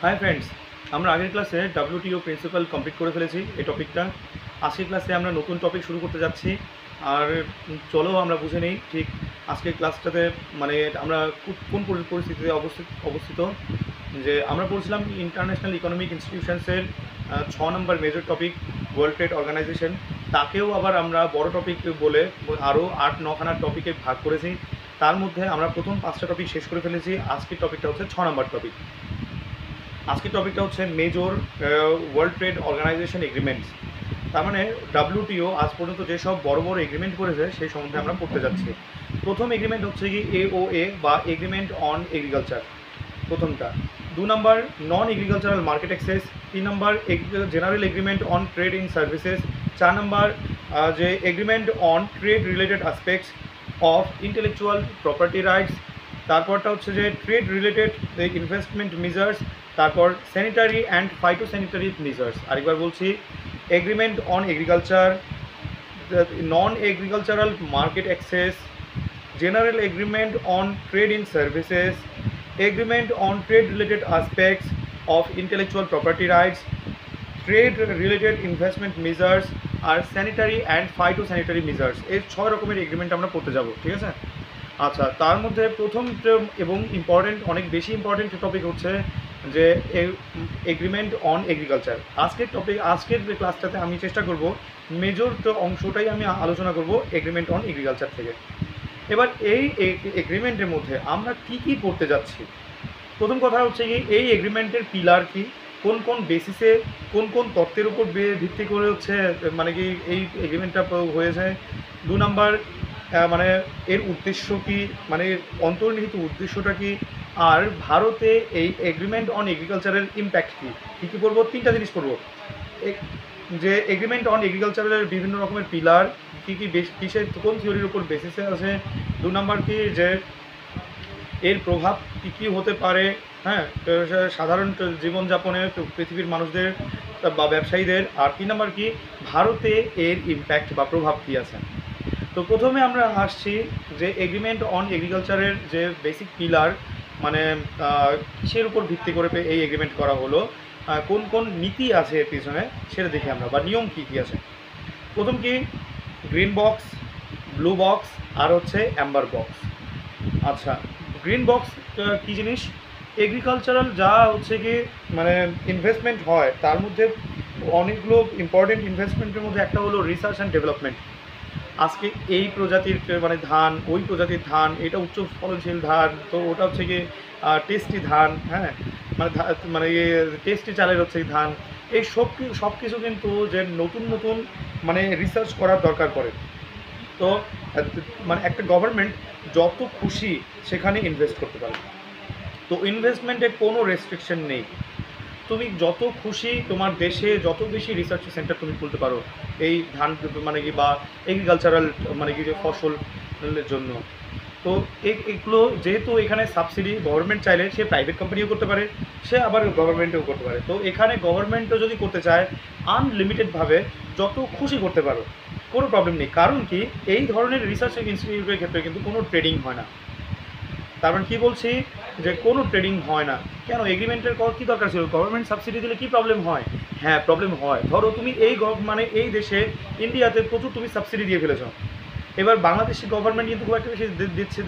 Hi friends, আমরা আগের ক্লাসে WTO প্রিন্সিপাল কমপ্লিট করে ফেলেছি এই টপিকটা। আজকের ক্লাসে আমরা নতুন টপিক শুরু করতে যাচ্ছি। আর চলো আমরা বুঝে নিই ঠিক আজকের ক্লাসটাতে মানে আমরা কোন পরিস্থিতিতে অবস্থিত। যে আমরা পড়ছিলাম ইন্টারন্যাশনাল ইকোনমিক ইনস্টিটিউশনসের 6 number major topic world trade organization. তাকেও আবার আমরা বড় টপিক বলে আরও 8-9খানা টপিকে ভাগ করেছি। তার মধ্যে আমরা প্রথম 5টা টপিক শেষ করে ফেলেছি। আজকের টপিকটা হচ্ছে 6 নম্বর টপিক। আজকের টপিকটা হচ্ছে major world trade organisation agreements. তার মানে WTO আজ পর্যন্ত যেসব বড় বড় এগ্রিমেন্ট করেছে সেই সম্বন্ধে আমরা পড়তে যাচ্ছি। প্রথম এগ্রিমেন্ট হচ্ছে কি AOA বা এগ্রিমেন্ট অন এগ্রিকালচার, প্রথমটা। 2 number non agricultural market access. 3 number general agreement on trade in services. 4 number যে agreement on trade related aspects of intellectual property rights. তারপরটা হচ্ছে যে ট্রেড রিলেটেড ইনভেস্টমেন্ট মেজার্স। তারপর sanitary and phytosanitary measures. আরেকবার বলছি, agreement on agriculture, non agricultural market access, general agreement on trade in services, agreement on trade related aspects of intellectual property rights, trade related investment measures আর sanitary and phytosanitary measures. এই 6 রকমের agreement আমরা পড়তে যাব, ঠিক আছে? আচ্ছা, তার মধ্যে প্রথম এবং ইম্পর্টেন্ট, অনেক বেশি ইম্পর্টেন্ট টপিক হচ্ছে যে এগ্রিমেন্ট অন এগ্রিকালচার। আজকের ক্লাসটাতে আমি চেষ্টা করব মেজর অংশটাই আমি আলোচনা করব এগ্রিমেন্ট অন এগ্রিকালচার থেকে। এবার এই এগ্রিমেন্টের মধ্যে আমরা কি কি পড়তে যাচ্ছি। প্রথম কথা হচ্ছে কি, এই এগ্রিমেন্টের পিলার কি, কোন কোন বেসিসে, কোন কোন তত্ত্বের উপর ভিত্তি করে হচ্ছে মানে কি এই এগ্রিমেন্টটা হয়েছে। 2 নম্বর মানে এর উদ্দেশ্য কি, মানে অন্তর্নিহিত উদ্দেশ্যটা কি, আর ভারতে এই এগ্রিমেন্ট অন এগ্রিকালচারের ইম্প্যাক্ট কী কী পড়বো। 3টা জিনিস পড়বো। যে এগ্রিমেন্ট অন এগ্রিকালচারের বিভিন্ন রকমের পিলার কী কী, কিসের কোন থিওরির উপর বেসিসে আছে। 2 নম্বর কি, যে এর প্রভাব কী কী হতে পারে, হ্যাঁ, সাধারণ জীবনযাপনে পৃথিবীর মানুষদের বা ব্যবসায়ীদের। আর 3 নম্বর কি, ভারতে এর ইম্প্যাক্ট বা প্রভাব কী আছে। তো প্রথমে আমরা আসছি যে এগ্রিমেন্ট অন এগ্রিকালচারের যে বেসিক পিলার, মানে কিসের উপর ভিত্তি করে এই এগ্রিমেন্ট করা হলো, কোন কোন নীতি আছে এর পিছনে সেটা দেখি আমরা, বা নিয়ম কী কী আছে। প্রথম কি, গ্রিন বক্স, ব্লু বক্স আর হচ্ছে অ্যাম্বার বক্স। আচ্ছা, গ্রিন বক্স কী জিনিস? এগ্রিকালচারাল যা হচ্ছে কি মানে ইনভেস্টমেন্ট হয় তার মধ্যে অনেকগুলো ইম্পর্টেন্ট ইনভেস্টমেন্টের মধ্যে একটা হলো রিসার্চ অ্যান্ড ডেভেলপমেন্ট। আজকে এই প্রজাতির মানে ধান, ওই প্রজাতির ধান, এটা উচ্চ ফলনশীল ধান, তো ওটা হচ্ছে কি টেস্টি ধান, হ্যাঁ, মানে মানে টেস্টি চালের হচ্ছে ধান। এই সব কিছু কিন্তু যে নতুন নতুন মানে রিসার্চ করার দরকার পড়ে। তো মানে একটা গভর্নমেন্ট যত খুশি সেখানে ইনভেস্ট করতে পারে। তো ইনভেস্টমেন্টে কোনো রেস্ট্রিকশন নেই। তুমি যত খুশি তোমার দেশে যত বেশি রিসার্চ সেন্টার তুমি খুলতে পারো এই ধান মানে কি বা এগ্রিকালচারাল মানে কি যে ফসলের জন্য। তো এগুলো যেহেতু এখানে সাবসিডি, গভর্নমেন্ট চাইলে সে প্রাইভেট কোম্পানিও করতে পারে, সে আবার গভর্নমেন্টও করতে পারে। তো এখানে গভর্নমেন্টও যদি করতে চায় আনলিমিটেডভাবে যত খুশি করতে পারো, কোনো প্রবলেম নেই। কারণ কি, এই ধরনের রিসার্চ ইনস্টিটিউটের ক্ষেত্রে কিন্তু কোনো ট্রেডিং হয় না। তার মানে কী বলছি, যে কোনো ট্রেডিং হয় না। কেন? এগ্রিমেন্টের কী দরকার ছিল? গভর্নমেন্ট সাবসিডি দিলে কী প্রবলেম হয়? হ্যাঁ, প্রবলেম হয়। ধরো তুমি মানে এই দেশে ইন্ডিয়াতে প্রচুর তুমি সাবসিডি দিয়ে ফেলেছ। এবার বাংলাদেশি গভর্নমেন্ট কিন্তু খুব একটা বেশি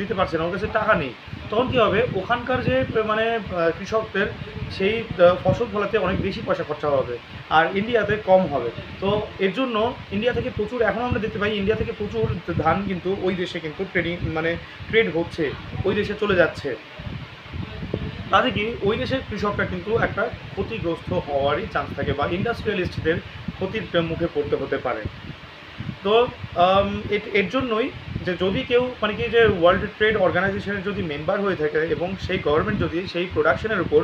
দিতে পারছে না, ওর কাছে টাকা নেই। তখন কী হবে, ওখানকার যে মানে কৃষকদের সেই ফসল ফলাতে অনেক বেশি পয়সা খরচা হবে, আর ইন্ডিয়াতে কম হবে। তো এর জন্য ইন্ডিয়া থেকে প্রচুর, এখন আমরা দেখতে পাই ইন্ডিয়া থেকে প্রচুর ধান কিন্তু ওই দেশে কিন্তু মানে ট্রেড হচ্ছে, ওই দেশে চলে যাচ্ছে। তাতে কি ওই দেশের কৃষকরা কিন্তু একটা ক্ষতিগ্রস্ত হওয়ারই চান্স থাকে, বা ইন্ডাস্ট্রিয়ালিস্টদের ক্ষতির মুখে পড়তে হতে পারে। তো এর জন্যই যে যদি কেউ মানে কি যে ওয়ার্ল্ড ট্রেড অর্গানাইজেশনের যদি মেম্বার হয়ে থাকে এবং সেই গভর্নমেন্ট যদি সেই প্রোডাকশনের উপর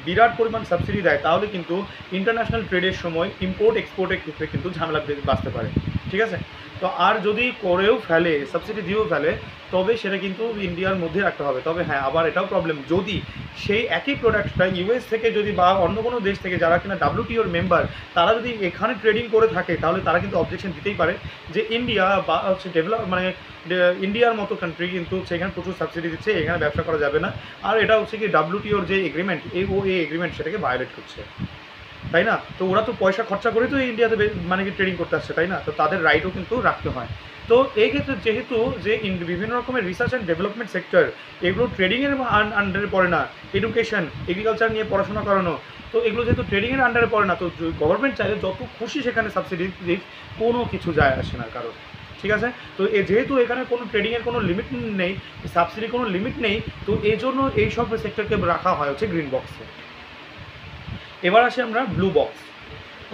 বিরাট পরিমাণ সাবসিডি দেয়, তাহলে কিন্তু ইন্টারন্যাশনাল ট্রেডের সময় ইম্পোর্ট এক্সপোর্টের ক্ষেত্রে কিন্তু ঝামেলা বাঁচতে পারে, ঠিক আছে। তো আর যদি করেও ফেলে, সাবসিডি দিয়েও ফেলে, তবে সেটা কিন্তু ইন্ডিয়ার মধ্যে রাখতে হবে। তবে হ্যাঁ, আবার এটাও প্রবলেম, যদি সেই একই প্রোডাক্টটা ইউএস থেকে যদি বা অন্য কোনো দেশ থেকে যারা কিনা WTOর মেম্বার, তারা যদি এখানে ট্রেডিং করে থাকে, তাহলে তারা কিন্তু অবজেকশন দিতেই পারে যে ইন্ডিয়া বা হচ্ছে মানে ইন্ডিয়ার মতো কান্ট্রি কিন্তু সেখানে প্রচুর সাবসিডি দিচ্ছে, এখানে ব্যবসা করা যাবে না। আর এটা হচ্ছে কি WTOর যে এগ্রিমেন্ট, এই এগ্রিমেন্ট সেটাকে ভায়োলেট করছে, তাই না? তো ওরা তো পয়সা খরচা করে তো ইন্ডিয়াতে মানে কি ট্রেডিং করতে আসছে, তাই না? তো তাদের রাইটও কিন্তু রাখতে হয়। তো এই ক্ষেত্রে যেহেতু যে বিভিন্ন রকমের রিসার্চ অ্যান্ড ডেভেলপমেন্ট সেক্টর, এগুলো ট্রেডিংয়ের আন্ডারে পড়ে না, এডুকেশন, এগ্রিকালচার নিয়ে পড়াশোনা করানো, তো এগুলো যেহেতু ট্রেডিংয়ের আন্ডারে পড়ে না, তো গভর্নমেন্ট চাইলে যত খুশি সেখানে সাবসিডি দিক, কোনো কিছু যায় আসে না কারণ, ঠিক আছে? তো যেহেতু এখানে কোনো ট্রেডিংয়ের কোনো লিমিট নেই, সাবসিডির কোনো লিমিট নেই, তো এই জন্য এইসব সেক্টরকে রাখা হয় হচ্ছে গ্রিন বক্সে। এবার আসি আমরা ব্লু বক্স।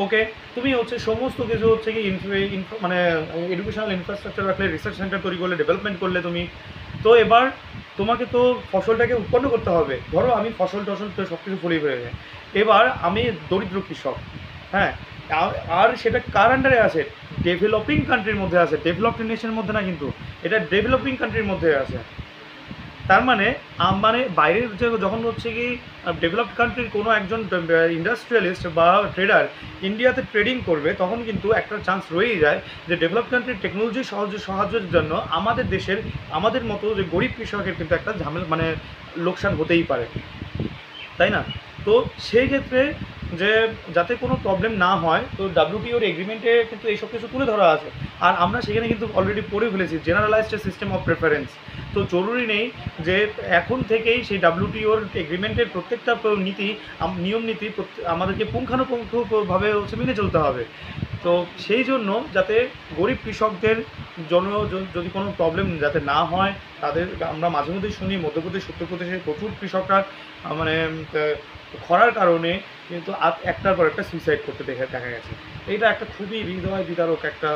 ওকে, তুমি হচ্ছে সমস্ত কিছু হচ্ছে কি মানে এডুকেশনাল ইনফ্রাস্ট্রাকচার রাখলে, রিসার্চ সেন্টার তৈরি করলে, ডেভেলপমেন্ট করলে তুমি, তো এবার তোমাকে তো ফসলটাকে উৎপন্ন করতে হবে। ধরো আমি ফসল টসল তো সব কিছু ফলিয়ে ফেলে যায়, এবার আমি দরিদ্র কৃষক, হ্যাঁ, আর সেটা কার আন্ডারে আছে? ডেভেলপিং কান্ট্রির মধ্যে আছে, ডেভেলপড নেশনের মধ্যে না, কিন্তু এটা ডেভেলপিং কান্ট্রির মধ্যে আছে। তার মানে মানে বাইরের যে যখন হচ্ছে কি ডেভেলপড কান্ট্রির কোনো একজন ইন্ডাস্ট্রিয়ালিস্ট বা ট্রেডার ইন্ডিয়াতে ট্রেডিং করবে, তখন কিন্তু একটা চান্স রয়েই যায় যে ডেভেলপড কান্ট্রির টেকনোলজি সাহায্যের জন্য আমাদের দেশের, আমাদের মতো যে গরিব কৃষকের কিন্তু একটা ঝামেলা মানে লোকসান হতেই পারে, তাই না? তো সেই ক্ষেত্রে যে যাতে কোনো প্রবলেম না হয়, তো WTOর এগ্রিমেন্টে কিন্তু এইসব কিছু তুলে ধরা আছে। আর আমরা সেখানে কিন্তু অলরেডি পড়ে ফেলেছি জেনারেলাইজড সিস্টেম অফ প্রেফারেন্স। তো জরুরি নেই যে এখন থেকেই সেই WTOর এগ্রিমেন্টের প্রত্যেকটা নীতি, নিয়ম নীতি আমাদেরকে পুঙ্খানুপুঙ্খভাবে হচ্ছে মেনে চলতে হবে। তো সেই জন্য যাতে গরিব কৃষকদের জন্য যদি কোনো প্রবলেম যাতে না হয়, তাদের আমরা মাঝে মধ্যেই শুনি মধ্যপ্রদেশ, উত্তরপ্রদেশের প্রচুর কৃষকরা মানে খরার কারণে কিন্তু একটার পর একটা সুইসাইড করতে দেখা গেছে। এইটা একটা খুবই হৃদয় বিদারক একটা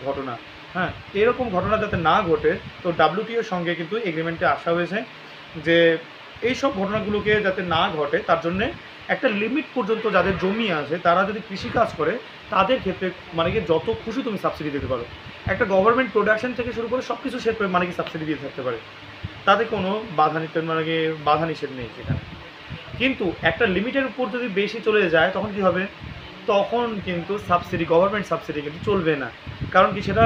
ঘটনা। হ্যাঁ, এরকম ঘটনা যাতে না ঘটে, তো WTOর সঙ্গে কিন্তু এগ্রিমেন্টে আসা হয়েছে যে এইসব ঘটনাগুলোকে যাতে না ঘটে, তার জন্যে একটা লিমিট পর্যন্ত যাদের জমি আছে তারা যদি কৃষিকাজ করে, তাদের ক্ষেত্রে মানে কি যত খুশি তুমি সাবসিডি দিতে পারো। একটা গভর্নমেন্ট প্রোডাকশন থেকে শুরু করে সব কিছু সে মানে কি সাবসিডি দিয়ে থাকতে পারে, তাতে কোনো বাধা নিষেধ নেই সেখানে। কিন্তু একটা লিমিটের উপর যদি বেশি চলে যায়, তখন কি হবে? তখন কিন্তু সাবসিডি, গভর্নমেন্ট সাবসিডি কিন্তু চলবে না। কারণ কি, সেটা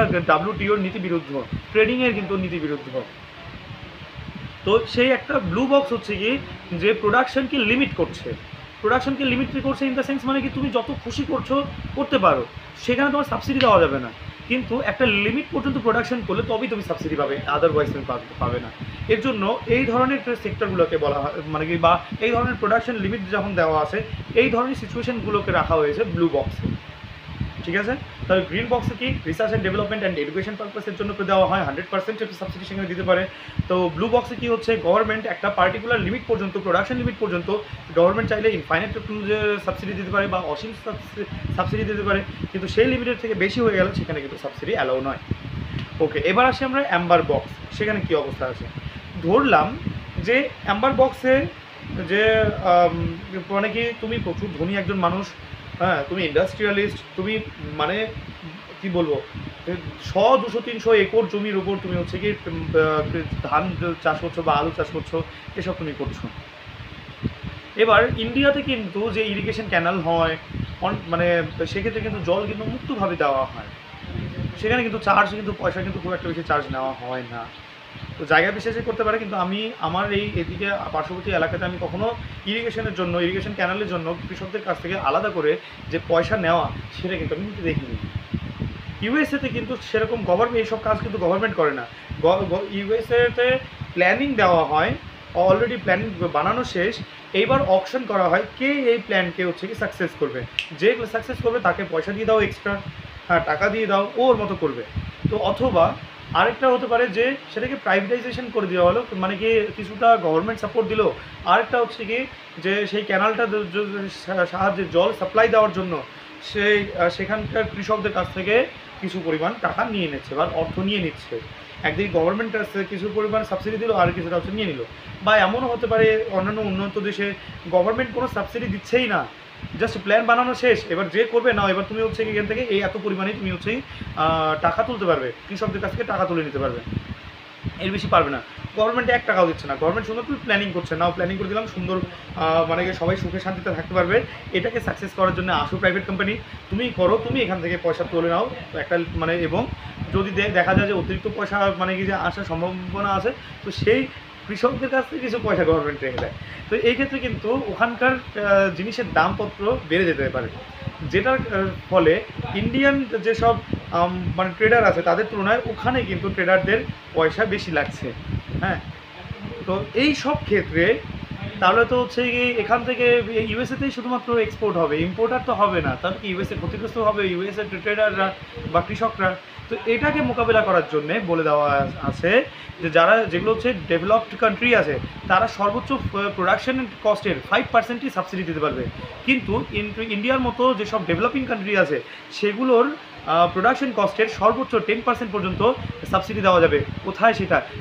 WTOর নীতি বিরুদ্ধ, ট্রেডিংয়ের কিন্তু নীতি বিরুদ্ধ। তো সেই একটা ব্লু বক্স হচ্ছে কি যে প্রোডাকশনকে লিমিট করছে। প্রোডাকশনকে লিমিট করছে ইন দ্য সেন্স মানে কি, তুমি যত খুশি করতে পারো, সেখানে তোমার সাবসিডি দেওয়া যাবে না। কিন্তু একটা লিমিট পর্যন্ত প্রোডাকশন করলে তবেই তুমি সাবসিডি পাবে, আদারওয়াইজ তুমি পাবে না। এর জন্য এই ধরনের সেক্টরগুলোকে বলা হয় মানে কি, বা এই ধরনের প্রোডাকশন লিমিট যখন দেওয়া আছে, এই ধরনের সিচুয়েশনগুলোকে রাখা হয়েছে ব্লু বক্সে, ঠিক আছে? তাহলে গ্রিন বক্সে কি research and development and education পারপাসের জন্য দেওয়া হয়, 100% সাবসিডি সেখানে দিতে পারে। তো ব্লু বক্সে কি হচ্ছে, গভর্নমেন্ট একটা পার্টিকুলার লিমিট পর্যন্ত, প্রোডাকশন লিমিট পর্যন্ত গভর্নমেন্ট চাইলে ইনফাইনাইট সাবসিডি দিতে পারে বা অসীম সাবসিডি দিতে পারে, কিন্তু সেই লিমিটের থেকে বেশি হয়ে গেলে সেখানে কিন্তু সাবসিডি অ্যালাউ নয়। ওকে, এবার আসি আমরা অ্যাম্বার বক্স। সেখানে কি অবস্থা আছে? ধরলাম যে অ্যাম্বার বক্সে যে মানে কি, তুমি প্রচুর ধনী একজন মানুষ, হ্যাঁ, তুমি ইন্ডাস্ট্রিয়ালিস্ট, তুমি মানে কি বলবো, 100-200-300 একর জমির উপর তুমি হচ্ছে কি ধান চাষ করছো বা আলু চাষ করছো, এসব তুমি করছো। এবার ইন্ডিয়াতে কিন্তু যে ইরিগেশন ক্যানাল হয়, মানে সেক্ষেত্রে কিন্তু জল কিন্তু মুক্তভাবে দেওয়া হয়, সেখানে কিন্তু পয়সা কিন্তু খুব একটা বেশি চার্জ নেওয়া হয় না। তো জায়গা বিশেষে করতে পারে, কিন্তু আমি আমার এদিকে পার্শ্ববর্তী এলাকাতে আমি কখনো ইরিগেশনের জন্য, ইরিগেশন ক্যানালের জন্য কৃষকদের কাছ থেকে আলাদা করে যে পয়সা নেওয়া, সেটা কিন্তু আমি দেখিনি। ইউএসএতে কিন্তু সেরকম এইসব কাজ কিন্তু গভর্নমেন্ট করে না। ইউএসএতে প্ল্যানিং দেওয়া হয়, অলরেডি প্ল্যানিং বানানো শেষ, এইবার অকশন করা হয় কে এই প্ল্যানকে হচ্ছে কি সাকসেস করবে। যে সাকসেস করবে তাকে পয়সা দিয়ে দাও এক্সট্রা, হ্যাঁ, টাকা দিয়ে দাও, ওর মতো করবে। তো অথবা আরেকটা হতে পারে যে সেটাকে প্রাইভেটাইজেশন করে দেওয়া হলো, মানে কি কিছুটা গভর্নমেন্ট সাপোর্ট দিল। আরেকটা হচ্ছে কি যে সেই ক্যানালটা সাহায্যে জল সাপ্লাই দেওয়ার জন্য সেখানকার কৃষকদের কাছ থেকে কিছু পরিমাণ টাকা নিয়ে নিচ্ছে বা অর্থ নিয়ে নিচ্ছে। একদিকে গভর্নমেন্ট আছে কিছু পরিমাণ সাবসিডি দিল আর কিছুটা হচ্ছে নিয়ে নিল, বা এমনও হতে পারে অন্যান্য উন্নত দেশে গভর্নমেন্ট কোনো সাবসিডি দিচ্ছেই না, জাস্ট প্ল্যান বানানো শেষ, এবার যে করবে না এবার তুমি হচ্ছে এখান থেকে এই এত পরিমাণে তুমি হচ্ছে টাকা তুলতে পারবে, কৃষকদের কাছ থেকে টাকা তুলে নিতে পারবে, এর বেশি পারবে না। গভর্নমেন্ট 1 টাকাও দিচ্ছে না, গভর্নমেন্ট সুন্দর তুমি প্ল্যানিং করছে, নাও প্ল্যানিং করে দিলাম সুন্দর, মানে সবাই সুখে শান্তিতে থাকতে পারবে। এটাকে সাকসেস করার জন্য আসো প্রাইভেট কোম্পানি, তুমি করো, তুমি এখান থেকে পয়সা তুলে নাও একটা, মানে এবং যদি দেখা যায় যে অতিরিক্ত পয়সা মানে কি যে আসার সম্ভাবনা আছে, তো সেই কৃষকদের কাছ থেকে কিছু পয়সা গভর্নমেন্ট রেখে দেয়। তো এই ক্ষেত্রে কিন্তু ওখানকার জিনিসের দামপত্র বেড়ে যেতে পারে, যেটার ফলে ইন্ডিয়ান যেসব মানে ট্রেডার আছে তাদের তুলনায় ওখানে কিন্তু ট্রেডারদের পয়সা বেশি লাগছে। হ্যাঁ, তো এই সব ক্ষেত্রে তাহলে তো হচ্ছে কি এখান থেকে ইউএসএতেই শুধুমাত্র এক্সপোর্ট হবে, ইম্পোর্টার তো হবে না, তাহলে কি ইউএসএ ক্ষতিগ্রস্ত হবে, ইউএসএ ট্রেডাররা বা কৃষকরা। তো এটাকে মোকাবেলা করার জন্যে বলে দেওয়া আছে যে যেগুলো হচ্ছে ডেভেলপড কান্ট্রি আছে তারা সর্বোচ্চ প্রোডাকশন কস্টের 5%ই সাবসিডি দিতে পারবে, কিন্তু ইন্ডিয়ার মতো যেসব ডেভেলপিং কান্ট্রি আছে সেগুলোর প্রোডাকশন কস্টের সর্বোচ্চ 10% পর্যন্ত সাবসিডি দেওয়া যাবে। কোথায়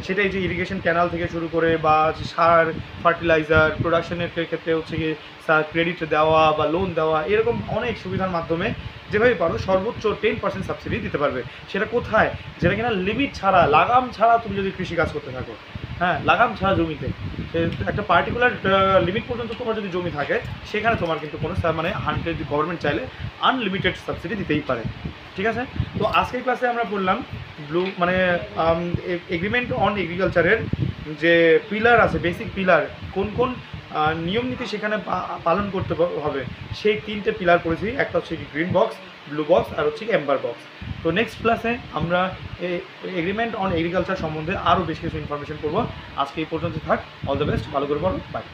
সেটা এই যে ইরিগেশন ক্যানাল থেকে শুরু করে বা সার, ফার্টিলাইজার, প্রোডাকশনের ক্ষেত্রে হচ্ছে গিয়ে ক্রেডিট দেওয়া বা লোন দেওয়া, এরকম অনেক সুবিধার মাধ্যমে যেভাবে পারো সর্বোচ্চ 10% সাবসিডি দিতে পারবে। সেটা কোথায়, যেটা কিনা লিমিট ছাড়া, লাগাম ছাড়া তুমি যদি কৃষিকাজ করতে থাকো, হ্যাঁ লাগাম ছাড়া জমিতে একটা পার্টিকুলার লিমিট পর্যন্ত তোমার যদি জমি থাকে সেখানে তোমার কিন্তু কোনো মানে গভর্নমেন্ট চাইলে আনলিমিটেড সাবসিডি দিতেই পারে। ঠিক আছে, তো আজকের ক্লাসে আমরা বললাম মানে এগ্রিমেন্ট অন এগ্রিকালচারের যে পিলার আছে, বেসিক পিলার, কোন কোন নিয়ম নীতি সেখানে পালন করতে হবে, সেই 3টে পিলার পড়েছি। একটা হচ্ছে কি গ্রিন বক্স, ব্লু বক্স আর হচ্ছে কি এম্বার বক্স। তো নেক্সট ক্লাসে আমরা এগ্রিমেন্ট অন এগ্রিকালচার সম্বন্ধে আরও বেশ কিছু ইনফরমেশন করবো। আজকে এই পর্যন্ত থাক, অল দ্য বেস্ট, ভালো করে পড়ো, বাই।